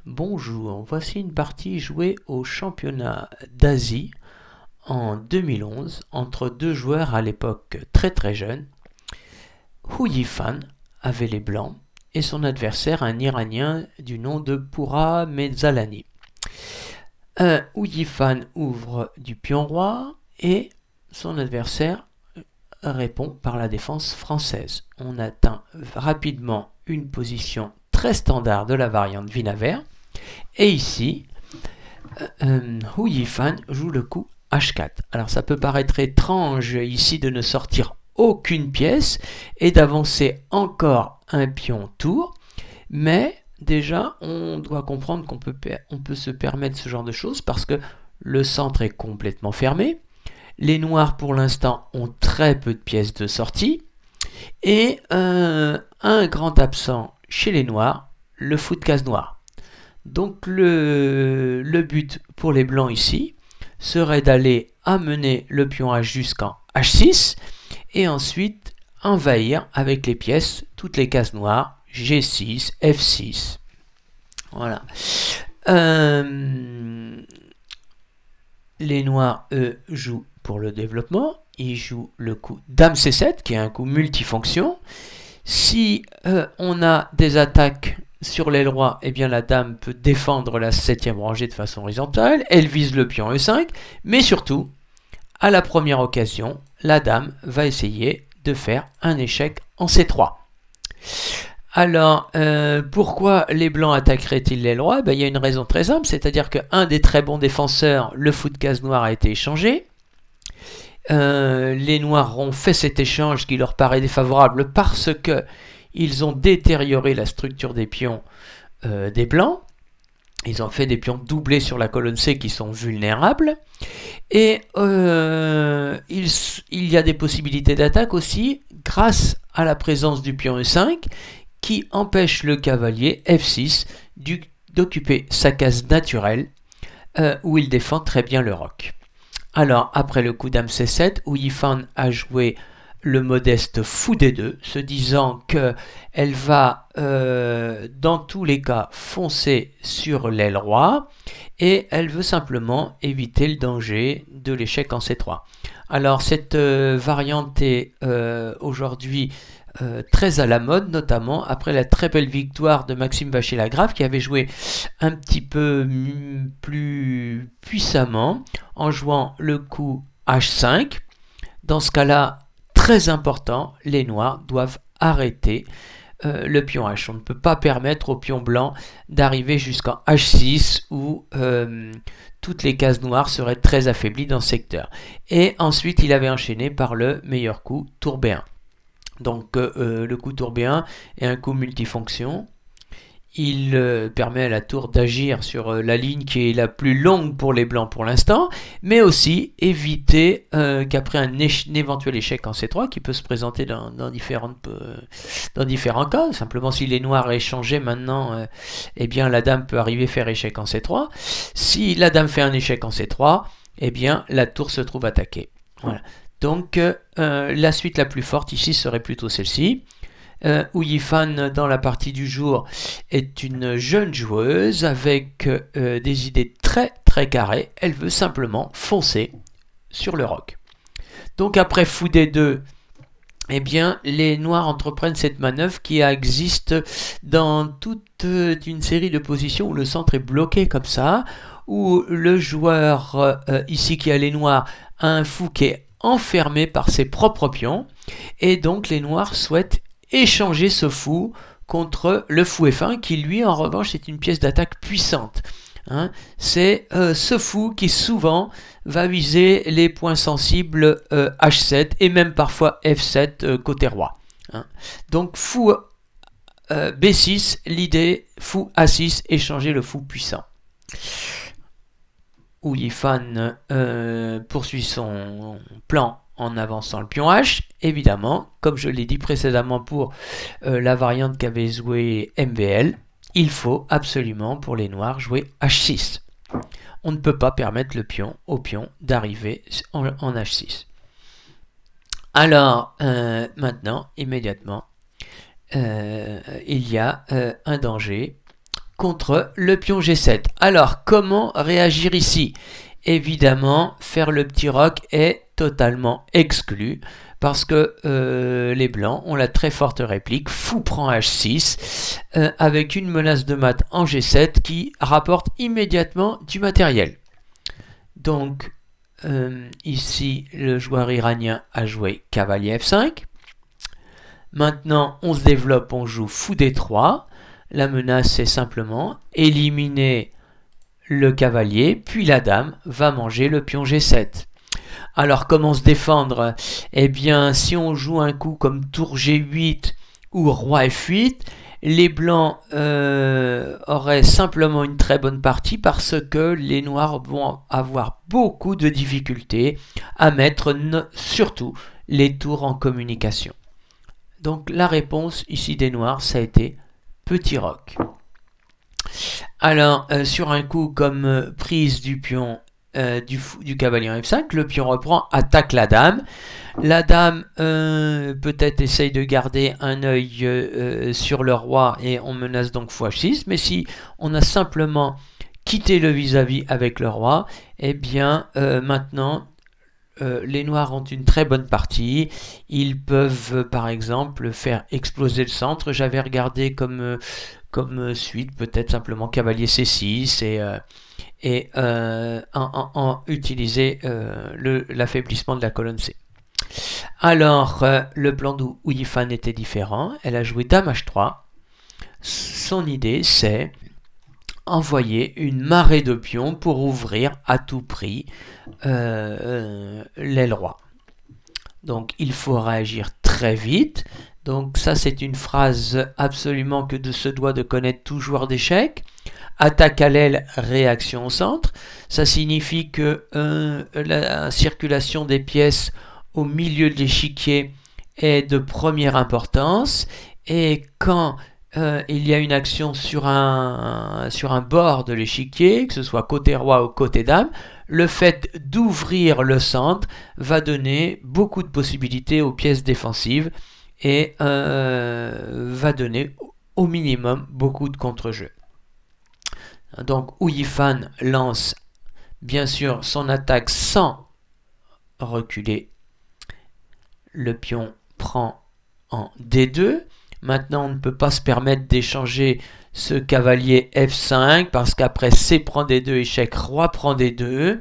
Bonjour, voici une partie jouée au championnat d'Asie en 2011 entre deux joueurs à l'époque très jeunes. Hu Yifan avait les blancs et son adversaire un Iranien du nom de Pura Mezzalani. Hu Yifan ouvre du pion roi et son adversaire répond par la défense française. On atteint rapidement une position très standard de la variante Vinaver. Et ici, Hu Yifan joue le coup H4. Alors ça peut paraître étrange ici de ne sortir aucune pièce et d'avancer encore un pion tour, mais déjà on doit comprendre qu'on peut se permettre ce genre de choses parce que le centre est complètement fermé, les noirs pour l'instant ont très peu de pièces de sortie, et un grand absent chez les noirs, le fou de case noire. Donc le but pour les blancs ici serait d'aller amener le pion H jusqu'en H6 et ensuite envahir avec les pièces toutes les cases noires, G6, F6. Voilà. Les noirs, eux, jouent pour le développement. Ils jouent le coup Dame C7 qui est un coup multifonction. Si on a des attaques sur l'aile roi, eh bien la dame peut défendre la 7e rangée de façon horizontale, elle vise le pion E5, mais surtout, à la première occasion, la dame va essayer de faire un échec en C3. Alors, pourquoi les blancs attaqueraient-ils l'aile roi? Il y a une raison très simple, c'est-à-dire qu'un des très bons défenseurs, le fou de case noire, a été échangé. Les noirs ont fait cet échange qui leur paraît défavorable parce que ils ont détérioré la structure des pions des blancs. Ils ont fait des pions doublés sur la colonne C qui sont vulnérables. Et il y a des possibilités d'attaque aussi grâce à la présence du pion E5 qui empêche le cavalier F6 d'occuper sa case naturelle où il défend très bien le roc. Alors, après le coup Dame C7, Hu Yifan a joué le modeste fou D2, se disant qu'elle va, dans tous les cas, foncer sur l'aile roi, et elle veut simplement éviter le danger de l'échec en C3. Alors, cette variante est aujourd'hui très à la mode, notamment après la très belle victoire de Maxime Vacher-Lagrave, qui avait joué un petit peu plus puissamment en jouant le coup H5. Dans ce cas-là, très important, les noirs doivent arrêter le pion H. On ne peut pas permettre au pion blanc d'arriver jusqu'en H6 où toutes les cases noires seraient très affaiblies dans ce secteur. Et ensuite, il avait enchaîné par le meilleur coup, tour B1. Donc le coup tour B1 est un coup multifonction. Il permet à la tour d'agir sur la ligne qui est la plus longue pour les blancs pour l'instant, mais aussi éviter qu'après un éventuel échec en C3, qui peut se présenter dans différents cas, simplement si les noirs échangeaient maintenant, eh bien la dame peut arriver faire échec en C3. Si la dame fait un échec en C3, eh bien la tour se trouve attaquée. Voilà. Donc la suite la plus forte ici serait plutôt celle-ci. Hu Yifan dans la partie du jour est une jeune joueuse avec des idées très carrées. Elle veut simplement foncer sur le roc. Donc après fou D2, eh bien les noirs entreprennent cette manœuvre qui existe dans toute une série de positions où le centre est bloqué comme ça, où le joueur ici qui a les noirs a un fou qui est enfermé par ses propres pions, et donc les noirs souhaitent échanger ce fou contre le fou F1 qui lui en revanche est une pièce d'attaque puissante. Hein, c'est ce fou qui souvent va viser les points sensibles H7 et même parfois F7 côté roi. Hein. Donc fou B6, l'idée fou A6, échanger le fou puissant. Hu Yifan poursuit son plan en avançant le pion H, évidemment, comme je l'ai dit précédemment pour la variante qu'avait joué MVL, il faut absolument pour les noirs jouer H6. On ne peut pas permettre au pion d'arriver en H6. Alors, maintenant, immédiatement, il y a un danger contre le pion G7. Alors, comment réagir ici? Évidemment, faire le petit roc est totalement exclu parce que les blancs ont la très forte réplique fou prend H6 avec une menace de mat en G7 qui rapporte immédiatement du matériel. Donc, ici, le joueur iranien a joué cavalier F5. Maintenant, on se développe, on joue fou D3. La menace, c'est simplement éliminer le cavalier, puis la dame va manger le pion G7. Alors, comment se défendre? Eh bien, si on joue un coup comme tour G8 ou roi F8, les blancs auraient simplement une très bonne partie parce que les noirs vont avoir beaucoup de difficultés à mettre surtout les tours en communication. Donc la réponse ici des noirs, ça a été petit roc. Alors sur un coup comme prise du pion du cavalier en F5, le pion reprend, attaque la dame. La dame peut-être essaye de garder un œil sur le roi et on menace donc fou H6. Mais si on a simplement quitté le vis-à-vis avec le roi, eh bien maintenant les noirs ont une très bonne partie. Ils peuvent par exemple faire exploser le centre. J'avais regardé comme suite peut-être simplement cavalier C6 et utiliser l'affaiblissement de la colonne C. Alors le plan d'Ouyifan était différent. Elle a joué dame H3. Son idée c'est envoyer une marée de pions pour ouvrir à tout prix l'aile roi. Donc il faut réagir très vite. Donc ça c'est une phrase absolument que se doit de connaître tout joueur d'échecs. Attaque à l'aile, réaction au centre. Ça signifie que la circulation des pièces au milieu de l'échiquier est de première importance. Et quand il y a une action sur un bord de l'échiquier, que ce soit côté roi ou côté dame, le fait d'ouvrir le centre va donner beaucoup de possibilités aux pièces défensives et va donner au minimum beaucoup de contre-jeux. Donc Ouyifan lance bien sûr son attaque sans reculer. Le pion prend en D2. Maintenant, on ne peut pas se permettre d'échanger ce cavalier F5 parce qu'après C prend D2, échec, roi prend D2.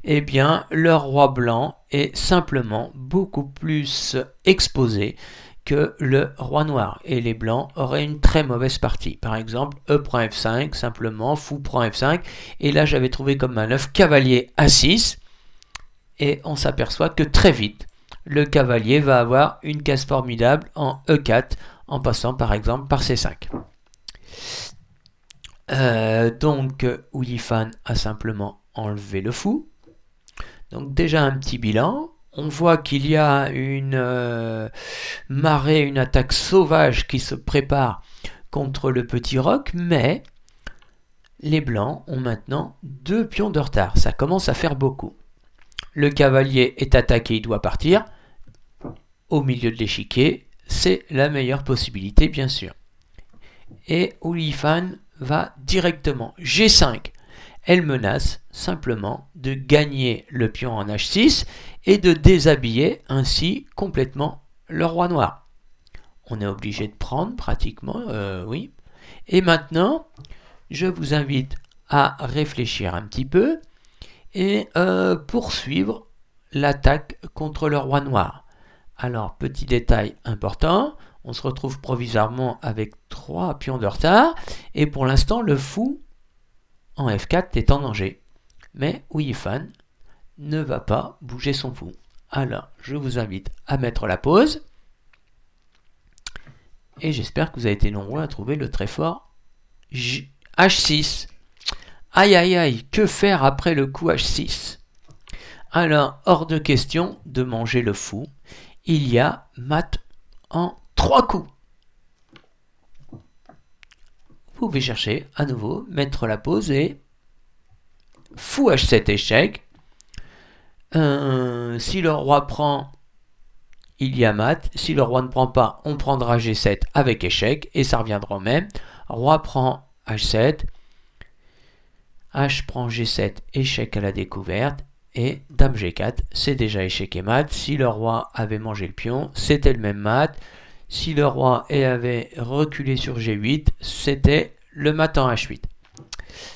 Eh bien, le roi blanc est simplement beaucoup plus exposé que le roi noir. Et les blancs auraient une très mauvaise partie. Par exemple, E prend F5, simplement, fou prend F5. Et là, j'avais trouvé comme manœuvre cavalier A6. Et on s'aperçoit que très vite, le cavalier va avoir une case formidable en E4, en passant par exemple par C5. Donc Ouyifan a simplement enlevé le fou. Donc déjà un petit bilan. On voit qu'il y a une marée, une attaque sauvage qui se prépare contre le petit roc, mais les blancs ont maintenant 2 pions de retard. Ça commence à faire beaucoup. Le cavalier est attaqué, il doit partir. Au milieu de l'échiquier, c'est la meilleure possibilité, bien sûr. Et Ouyifan va directement G5. Elle menace simplement de gagner le pion en H6 et de déshabiller ainsi complètement le roi noir. On est obligé de prendre pratiquement, oui. Et maintenant, je vous invite à réfléchir un petit peu et poursuivre l'attaque contre le roi noir. Alors, petit détail important, on se retrouve provisoirement avec 3 pions de retard, et pour l'instant, le fou en F4 est en danger. Mais Ouyifan ne va pas bouger son fou. Alors, je vous invite à mettre la pause, et j'espère que vous avez été nombreux à trouver le très fort H6. Aïe aïe aïe, que faire après le coup H6? Alors, hors de question de manger le fou. Il y a mat en 3 coups. Vous pouvez chercher à nouveau, mettre la pause et fou H7 échec. Si le roi prend, il y a mat. Si le roi ne prend pas, on prendra G7 avec échec et ça reviendra au même. Roi prend H7, H prend G7, échec à la découverte, et Dame G4, c'est déjà échec et mat. Si le roi avait mangé le pion, c'était le même mat. Si le roi avait reculé sur G8, c'était le mat en H8.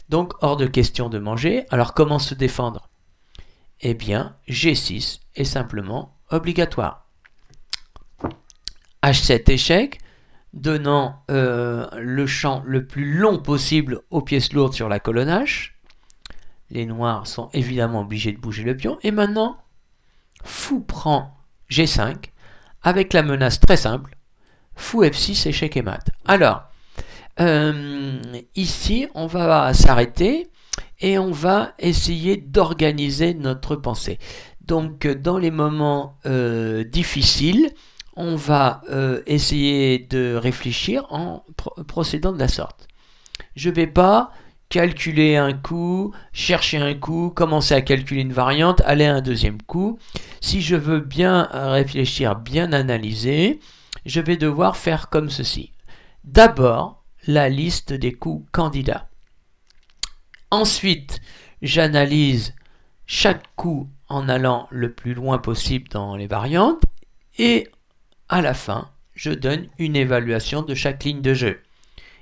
Donc, hors de question de manger. Alors, comment se défendre? Eh bien, G6 est simplement obligatoire. H7 échec, donnant le champ le plus long possible aux pièces lourdes sur la colonne H. Les noirs sont évidemment obligés de bouger le pion. Et maintenant, fou prend G5 avec la menace très simple. Fou F6, échec et mat. Alors, ici, on va s'arrêter et on va essayer d'organiser notre pensée. Donc, dans les moments difficiles, on va essayer de réfléchir en procédant de la sorte. Je ne vais pas calculer un coup, chercher un coup, commencer à calculer une variante, aller à un deuxième coup. Si je veux bien réfléchir, bien analyser, je vais devoir faire comme ceci. D'abord, la liste des coups candidats. Ensuite, j'analyse chaque coup en allant le plus loin possible dans les variantes. Et à la fin, je donne une évaluation de chaque ligne de jeu.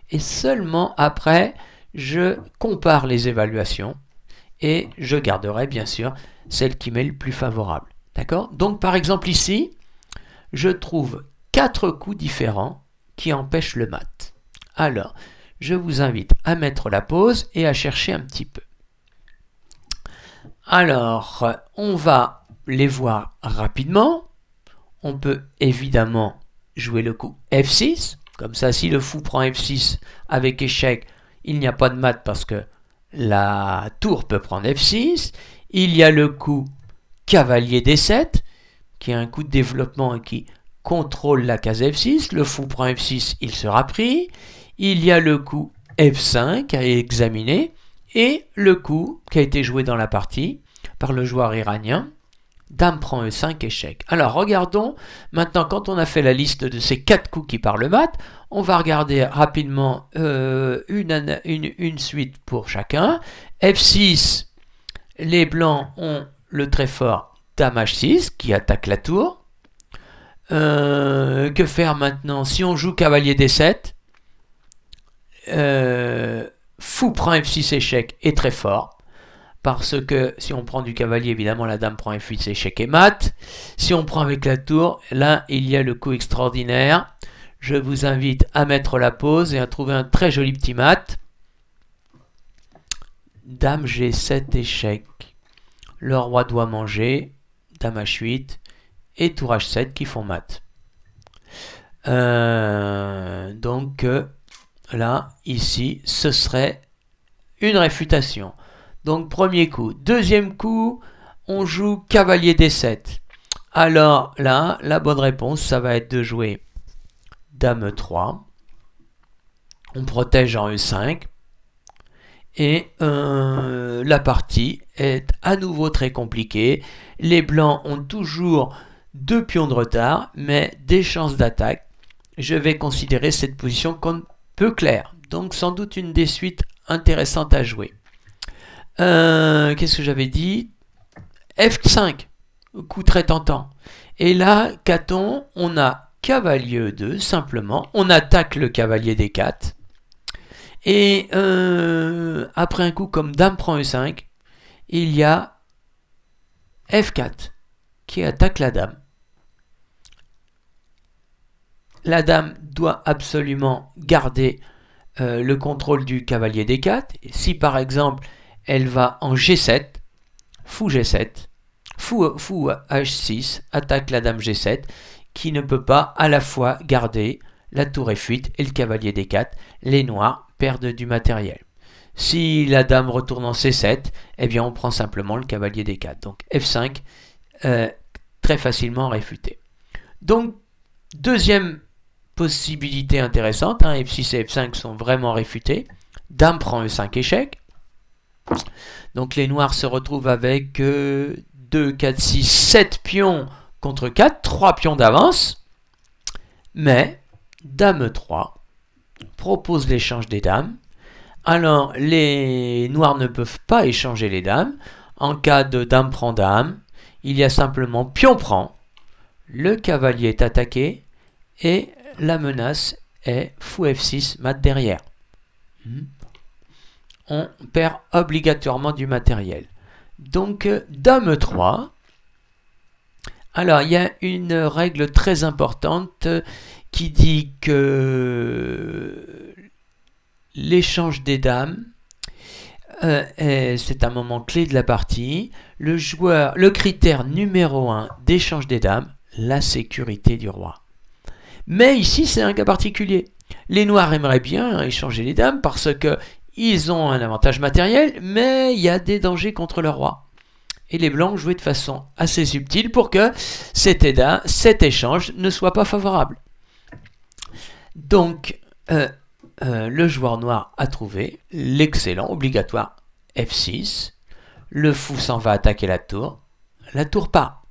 Et seulement après, je compare les évaluations et je garderai bien sûr celle qui m'est le plus favorable. D'accord? Donc par exemple ici, je trouve 4 coups différents qui empêchent le mat. Alors, je vous invite à mettre la pause et à chercher un petit peu. Alors, on va les voir rapidement. On peut évidemment jouer le coup F6. Comme ça, si le fou prend F6 avec échec, il n'y a pas de mat parce que la tour peut prendre F6. Il y a le coup cavalier D7, qui est un coup de développement et qui contrôle la case F6. Le fou prend F6, il sera pris. Il y a le coup F5 à examiner. Et le coup qui a été joué dans la partie par le joueur iranien, Dame prend E5, échec. Alors regardons, maintenant quand on a fait la liste de ces 4 coups qui parlent mat, on va regarder rapidement une suite pour chacun. F6, les blancs ont le très fort Dame H6 qui attaque la tour. Que faire maintenant? Si on joue cavalier D7, fou prend F6, échec est très fort. Parce que si on prend du cavalier, évidemment, la dame prend F8, c'est échec et mat. Si on prend avec la tour, là, il y a le coup extraordinaire. Je vous invite à mettre la pause et à trouver un très joli petit mat. Dame G7, échec. Le roi doit manger. Dame H8 et tour H7 qui font mat. Donc, là, ici, ce serait une réfutation. Donc, premier coup. Deuxième coup, on joue cavalier D7. Alors, là, la bonne réponse, ça va être de jouer Dame 3. On protège en E5. Et la partie est à nouveau très compliquée. Les blancs ont toujours 2 pions de retard, mais des chances d'attaque. Je vais considérer cette position comme peu claire. Donc, sans doute une des suites intéressantes à jouer. Qu'est-ce que j'avais dit? F5, coup très tentant. Et là, qu'a-t-on? On a cavalier E2, simplement. On attaque le cavalier D4. Et après un coup comme Dame prend E5, il y a F4 qui attaque la Dame. La Dame doit absolument garder le contrôle du cavalier D4. Et si par exemple elle va en G7, fou G7, fou H6, attaque la Dame G7, qui ne peut pas à la fois garder la tour F8 et le cavalier D4. Les noirs perdent du matériel. Si la Dame retourne en C7, eh bien on prend simplement le cavalier D4. Donc F5, très facilement réfuté. Donc, deuxième possibilité intéressante, F6 et F5 sont vraiment réfutés. Dame prend E5, échec. Donc les noirs se retrouvent avec 2, 4, 6, 7 pions contre 4, 3 pions d'avance. Mais Dame 3 propose l'échange des dames. Alors, les noirs ne peuvent pas échanger les dames. En cas de dame prend dame, il y a simplement pion prend. Le cavalier est attaqué et la menace est fou F6, mat derrière. On perd obligatoirement du matériel. Donc, dame 3. Alors, il y a une règle très importante qui dit que l'échange des dames, c'est un moment clé de la partie. Le critère numéro 1 d'échange des dames, la sécurité du roi. Mais ici, c'est un cas particulier. Les noirs aimeraient bien échanger les dames parce qu'ils ont un avantage matériel, mais il y a des dangers contre le roi. Et les blancs jouaient de façon assez subtile pour que cet échange ne soit pas favorable. Donc, le joueur noir a trouvé l'excellent obligatoire F6. Le fou s'en va attaquer la tour. La tour part.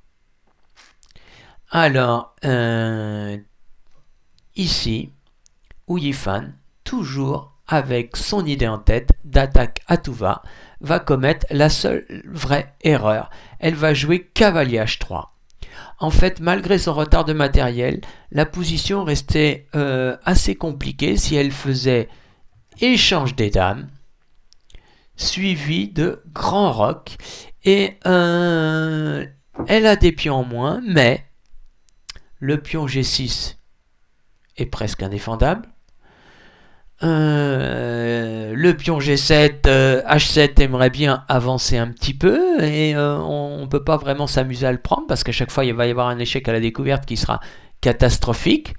Alors, ici, Ouyifan, toujours avec son idée en tête d'attaque à tout va commettre la seule vraie erreur. Elle va jouer cavalier H3. En fait, malgré son retard de matériel, la position restait assez compliquée si elle faisait échange des dames, suivi de grand roc. Et elle a des pions en moins, mais le pion G6 est presque indéfendable. Le pion G7, H7 aimerait bien avancer un petit peu et on ne peut pas vraiment s'amuser à le prendre parce qu'à chaque fois il va y avoir un échec à la découverte qui sera catastrophique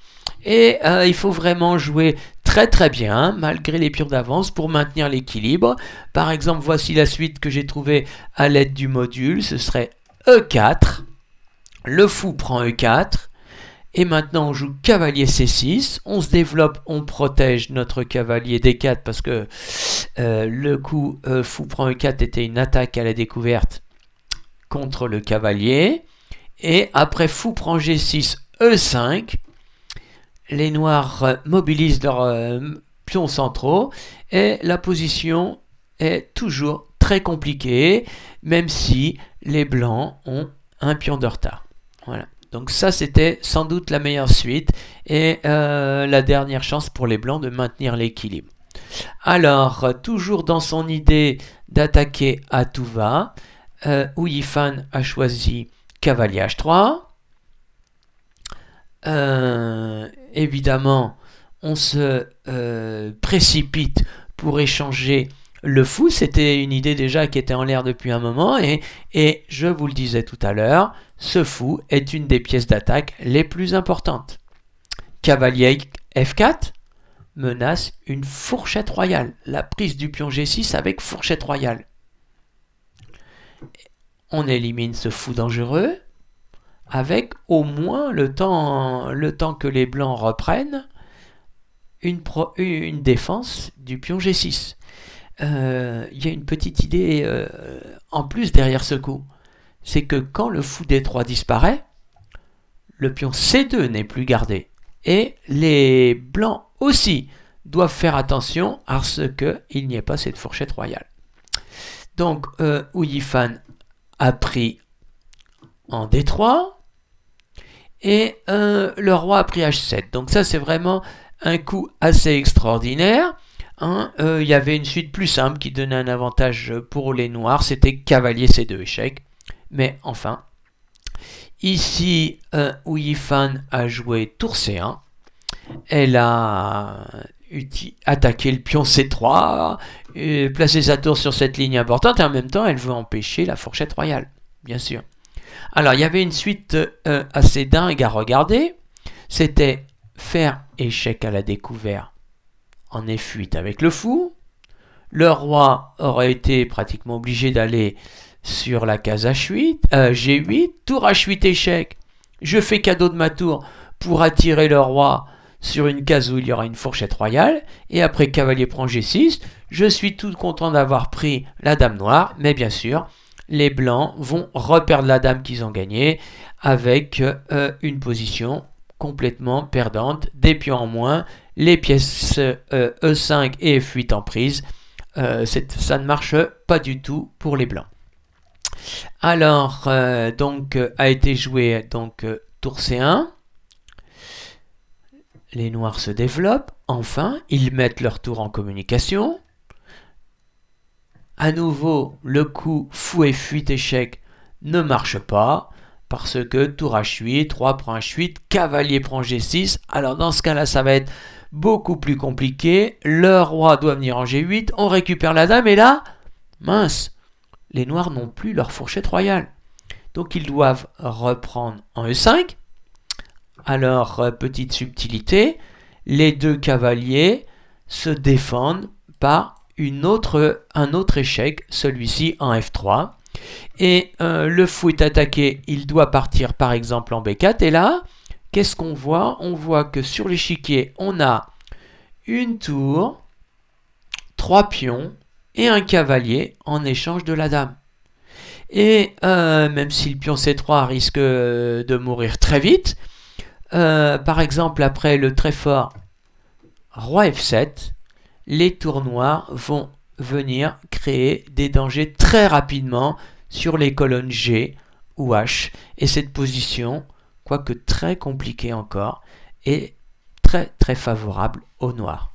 et il faut vraiment jouer très très bien malgré les pions d'avance pour maintenir l'équilibre. Par exemple, voici la suite que j'ai trouvée à l'aide du module, ce serait E4, le fou prend E4. Et maintenant, on joue cavalier C6. On se développe, on protège notre cavalier D4 parce que le coup fou prend E4 était une attaque à la découverte contre le cavalier. Et après fou prend G6, E5. Les noirs mobilisent leurs pions centraux. Et la position est toujours très compliquée, même si les blancs ont un pion de retard. Voilà. Donc ça, c'était sans doute la meilleure suite et la dernière chance pour les blancs de maintenir l'équilibre. Alors, toujours dans son idée d'attaquer à tout va, Ouyifan a choisi cavalier H3. Évidemment, on se précipite pour échanger le fou. C'était une idée déjà qui était en l'air depuis un moment et je vous le disais tout à l'heure, ce fou est une des pièces d'attaque les plus importantes. Cavalier F4 menace une fourchette royale. La prise du pion G6 avec fourchette royale. On élimine ce fou dangereux avec au moins le temps que les blancs reprennent une défense du pion G6. Il y a une petite idée en plus derrière ce coup. C'est que quand le fou D3 disparaît, le pion C2 n'est plus gardé. Et les blancs aussi doivent faire attention à ce qu'il n'y ait pas cette fourchette royale. Donc, Ouyifan a pris en D3 et le roi a pris H7. Donc ça, c'est vraiment un coup assez extraordinaire. Il y avait une suite plus simple qui donnait un avantage pour les noirs, c'était cavalier C2 échec. Mais enfin, ici, Ouyifan a joué tour C1. Elle a attaqué le pion C3, placé sa tour sur cette ligne importante, et en même temps, elle veut empêcher la fourchette royale, bien sûr. Alors, il y avait une suite assez dingue à regarder. C'était faire échec à la découverte en F8 avec le fou. Le roi aurait été pratiquement obligé d'aller sur la case H8, G8, tour H8 échec. Je fais cadeau de ma tour pour attirer le roi sur une case où il y aura une fourchette royale. Et après cavalier prend G6, je suis tout content d'avoir pris la dame noire. Mais bien sûr, les blancs vont reperdre la dame qu'ils ont gagnée avec une position complètement perdante, des pions en moins, les pièces E5 et F8 en prise. ça ne marche pas du tout pour les blancs. Alors, donc, a été joué donc, tour C1. Les noirs se développent. Enfin, ils mettent leur tour en communication. À nouveau, le coup fou et fuite échec ne marche pas. Parce que tour H8, roi prend H8, cavalier prend G6. Alors dans ce cas-là, ça va être beaucoup plus compliqué. Le roi doit venir en G8, on récupère la dame et là, mince, les noirs n'ont plus leur fourchette royale. Donc ils doivent reprendre en E5. Alors, petite subtilité, les deux cavaliers se défendent par un autre échec, celui-ci en F3. Et le fou est attaqué, il doit partir par exemple en B4. Et là, qu'est-ce qu'on voit? On voit que sur l'échiquier, on a une tour, 3 pions et un cavalier en échange de la dame. Et même si le pion C3 risque de mourir très vite, par exemple après le très fort roi F7, les tours noirs vont venir créer des dangers très rapidement sur les colonnes G ou H. Et cette position, quoique très compliquée encore, est très très favorable aux noirs.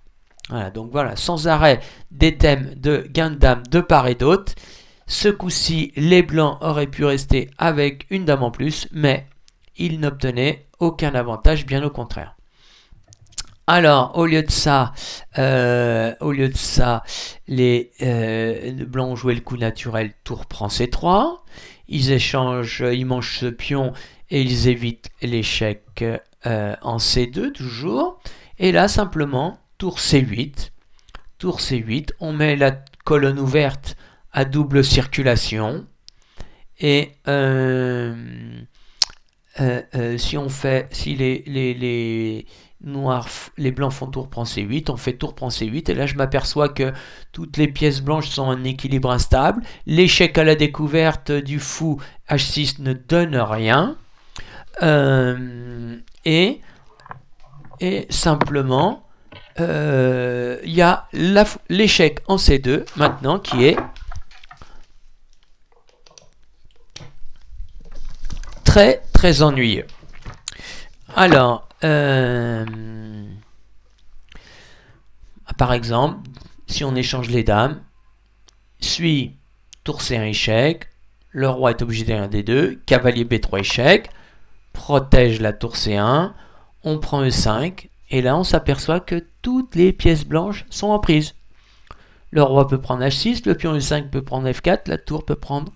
Voilà, donc voilà, sans arrêt des thèmes de gain de dame de part et d'autre. Ce coup-ci, les blancs auraient pu rester avec une dame en plus, mais ils n'obtenaient aucun avantage, bien au contraire. Alors, au lieu de ça, les blancs ont joué le coup naturel, tour prend C3. Ils échangent, ils mangent ce pion et ils évitent l'échec en C2 toujours. Et là, simplement, tour C8. Tour C8, on met la colonne ouverte à double circulation. Et si les blancs font tour prend C8, on fait tour prend C8, et là je m'aperçois que toutes les pièces blanches sont en équilibre instable. L'échec à la découverte du fou H6 ne donne rien. Et simplement, il y a l'échec en C2 maintenant qui est très très ennuyeux. Alors, par exemple, si on échange les dames, suit tour C1 échec, le roi est obligé d'aller un D2, cavalier B3 échec, protège la tour C1, on prend E5, et là on s'aperçoit que toutes les pièces blanches sont en prise. Le roi peut prendre H6, le pion E5 peut prendre F4, la tour peut prendre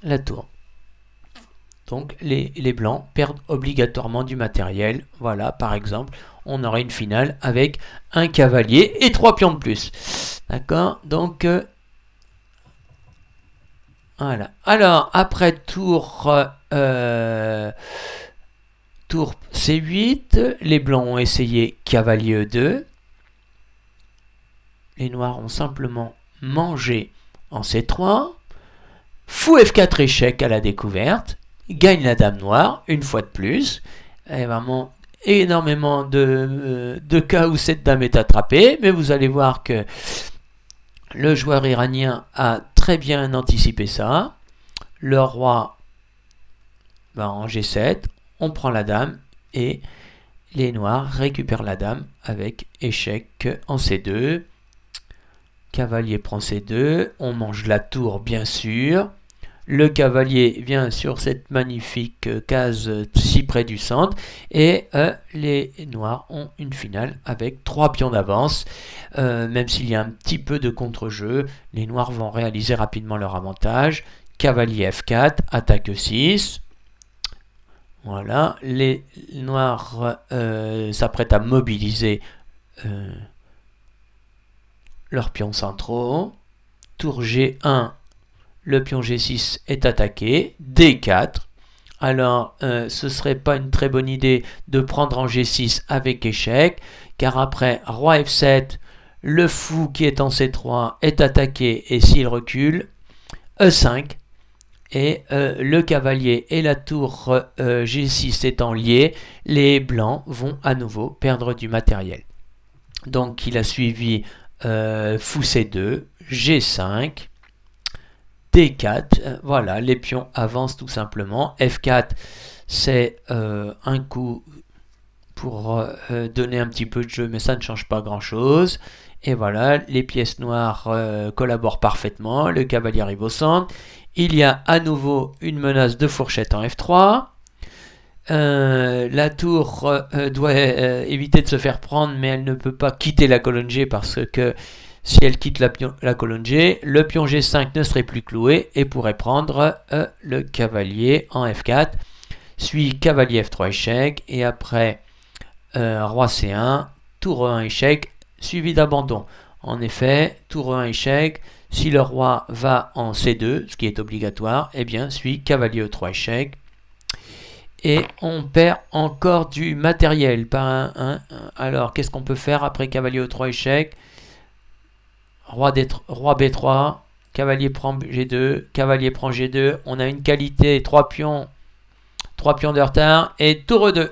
la tour. Donc les blancs perdent obligatoirement du matériel. Voilà, par exemple, on aurait une finale avec un cavalier et 3 pions de plus. D'accord? Donc, voilà. Alors, après tour C8, les blancs ont essayé cavalier E2. Les noirs ont simplement mangé en C3. Fou F4 échec à la découverte. Gagne la dame noire, une fois de plus. Il y a vraiment énormément de cas où cette dame est attrapée, mais vous allez voir que le joueur iranien a très bien anticipé ça. Le roi va en G7, on prend la dame et les noirs récupèrent la dame avec échec en C2. Cavalier prend C2, on mange la tour bien sûr. Le cavalier vient sur cette magnifique case si près du centre et les noirs ont une finale avec 3 pions d'avance. Même s'il y a un petit peu de contre-jeu, les noirs vont réaliser rapidement leur avantage. Cavalier F4, attaque E6. Voilà, les noirs s'apprêtent à mobiliser leurs pions centraux. Tour G1. Le pion G6 est attaqué, D4. Alors, ce serait pas une très bonne idée de prendre en G6 avec échec, car après, roi F7, le fou qui est en C3 est attaqué, et s'il recule, E5. Et le cavalier et la tour G6 étant liés, les blancs vont à nouveau perdre du matériel. Donc, il a suivi fou C2, G5, D4, voilà, les pions avancent tout simplement. F4, c'est un coup pour donner un petit peu de jeu, mais ça ne change pas grand chose. Et voilà, les pièces noires collaborent parfaitement, le cavalier arrive au centre. Il y a à nouveau une menace de fourchette en F3. La tour doit éviter de se faire prendre, mais elle ne peut pas quitter la colonne G parce que si elle quitte la colonne G, le pion G5 ne serait plus cloué et pourrait prendre le cavalier en F4. Suit cavalier F3 échec et après roi C1, tour E1 échec suivi d'abandon. En effet, tour E1 échec, si le roi va en C2, ce qui est obligatoire, eh bien suit cavalier E3 échec. Et on perd encore du matériel. Alors, qu'est-ce qu'on peut faire après cavalier E3 échec? Roi B3, cavalier prend G2, cavalier prend G2. On a une qualité, 3 pions de retard et tour E2.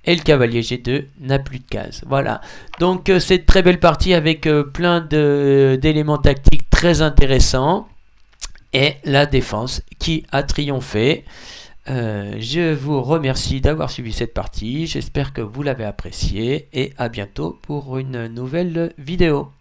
Et le cavalier G2 n'a plus de cases. Voilà. Donc, c'est une très belle partie avec plein d'éléments tactiques très intéressants. Et la défense qui a triomphé. Je vous remercie d'avoir suivi cette partie, j'espère que vous l'avez appréciée et à bientôt pour une nouvelle vidéo.